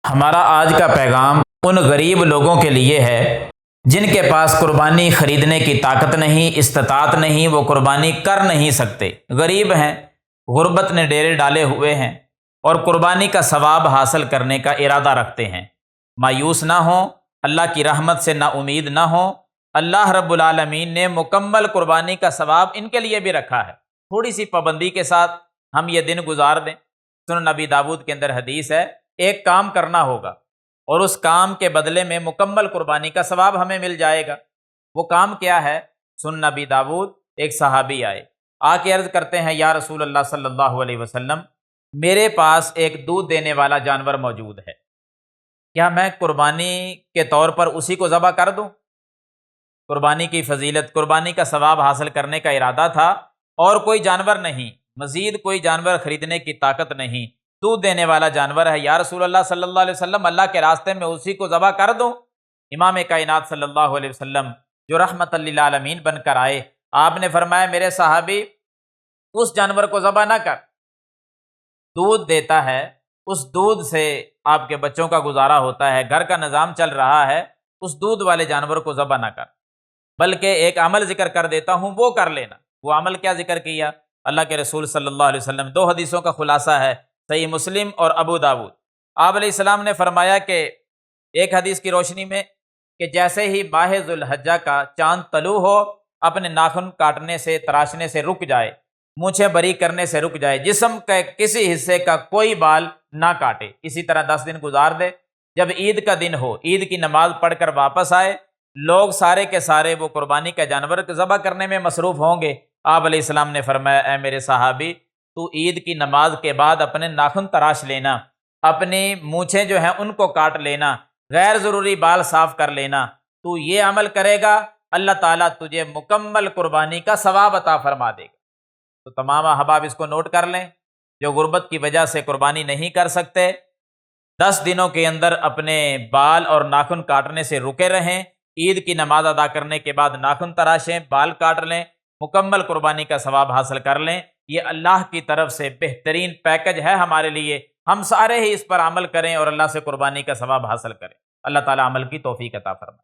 ہمارا آج کا پیغام ان غریب لوگوں کے لیے ہے جن کے پاس قربانی خریدنے کی طاقت نہیں، استطاعت نہیں، وہ قربانی کر نہیں سکتے، غریب ہیں، غربت نے ڈیرے ڈالے ہوئے ہیں اور قربانی کا ثواب حاصل کرنے کا ارادہ رکھتے ہیں۔ مایوس نہ ہوں، اللہ کی رحمت سے نا امید نہ ہوں۔ اللہ رب العالمین نے مکمل قربانی کا ثواب ان کے لیے بھی رکھا ہے، تھوڑی سی پابندی کے ساتھ ہم یہ دن گزار دیں۔ سنن نبی داؤد کے اندر حدیث ہے، ایک کام کرنا ہوگا اور اس کام کے بدلے میں مکمل قربانی کا ثواب ہمیں مل جائے گا۔ وہ کام کیا ہے؟ سنن نبی داؤد، ایک صحابی آئے، آ کے عرض کرتے ہیں، یا رسول اللہ صلی اللہ علیہ وسلم، میرے پاس ایک دودھ دینے والا جانور موجود ہے، کیا میں قربانی کے طور پر اسی کو ذبح کر دوں؟ قربانی کی فضیلت، قربانی کا ثواب حاصل کرنے کا ارادہ تھا اور کوئی جانور نہیں، مزید کوئی جانور خریدنے کی طاقت نہیں، دودھ دینے والا جانور ہے، یا رسول اللہ صلی اللہ علیہ وسلم، اللہ کے راستے میں اسی کو ذبح کر دوں؟ امام کائنات صلی اللہ علیہ وسلم جو رحمت للعالمین بن کر آئے، آپ نے فرمایا، میرے صحابی، اس جانور کو ذبح نہ کر، دودھ دیتا ہے، اس دودھ سے آپ کے بچوں کا گزارا ہوتا ہے، گھر کا نظام چل رہا ہے، اس دودھ والے جانور کو ذبح نہ کر، بلکہ ایک عمل ذکر کر دیتا ہوں، وہ کر لینا۔ وہ عمل کیا ذکر کیا؟ اللہ کے رسول صلی اللہ علیہ وسلم، دو حدیثوں کا خلاصہ ہے، صحیح مسلم اور ابو داؤد۔ آپ علیہ السلام نے فرمایا کہ ایک حدیث کی روشنی میں کہ جیسے ہی ماہ ذو الحجہ کا چاند طلوع ہو، اپنے ناخن کاٹنے سے، تراشنے سے رک جائے، مونچھیں بری کرنے سے رک جائے، جسم کے کسی حصے کا کوئی بال نہ کاٹے، اسی طرح 10 دن گزار دے۔ جب عید کا دن ہو، عید کی نماز پڑھ کر واپس آئے، لوگ سارے کے سارے وہ قربانی کا جانور ذبح کرنے میں مصروف ہوں گے۔ آپ علیہ السلام نے فرمایا، اے میرے صحابی، تو عید کی نماز کے بعد اپنے ناخن تراش لینا، اپنی مونچھیں جو ہیں ان کو کاٹ لینا، غیر ضروری بال صاف کر لینا، تو یہ عمل کرے گا، اللہ تعالیٰ تجھے مکمل قربانی کا ثواب عطا فرما دے گا۔ تو تمام احباب اس کو نوٹ کر لیں، جو غربت کی وجہ سے قربانی نہیں کر سکتے، 10 دنوں کے اندر اپنے بال اور ناخن کاٹنے سے رکے رہیں، عید کی نماز ادا کرنے کے بعد ناخن تراشیں، بال کاٹ لیں، مکمل قربانی کا ثواب حاصل کر لیں۔ یہ اللہ کی طرف سے بہترین پیکج ہے ہمارے لیے، ہم سارے ہی اس پر عمل کریں اور اللہ سے قربانی کا ثواب حاصل کریں۔ اللہ تعالیٰ عمل کی توفیق عطا فرمائے۔